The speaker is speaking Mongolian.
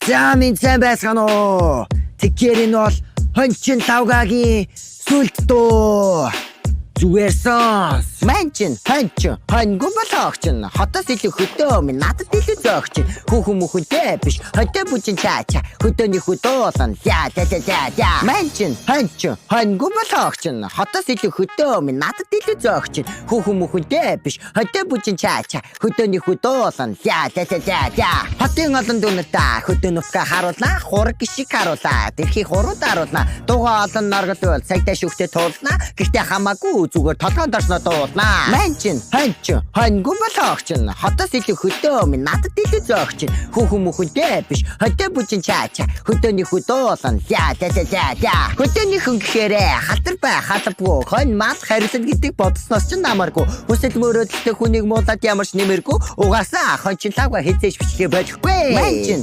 За минь сайн байсгано уу. Тэгэхээр энэ бол хончин тавгагийн сүлд дөө. Зүгээр сонс. Манчин хоньгүй болохч нь хотоос илүү хөдөө минь надад илүү зөөгч. Хүүхэн мөхөнтэй биш хөдөө бүжин чаача хөдөөний хөдөөлөн за. Манчин хоньгүй болохч нь хотоос илүү хөдөө минь надад илүү зөөгч. Хүүхэн мөхөнтэй биш хөдөө бүжин чаача хөдөөний хөдөөлөн за. Хотын олон дүнэтаа хөдөө нутгаа харуулна хураг гişиг харуулаа. Тэрхий хурууд харуулна. Дугаа олон наргалвал цагтаа шүхтээ туулна. Гэхдээ хамаагүй зүгээр толгойн дорсноо дуулнаа. Манчин хоньгүй болохч нь хотоос илүү хөдөө минь надад илүү зөөгч. Хүүхэн мөхөнтэй биш хөдөө бүжин чаача хөдөөний хөдөөлөн за. Хөдөөний хүн гэхээрээ халтар бай халбгүй хонь мал харилсан гэдэг бодсноос ч намаргүй. Хүсэл мөрөөдөлтэй хүнийг муулаад ямарч нэмэргүй. Угаасаа хончин лавга хизээж бичлээ божихгүй. Манчин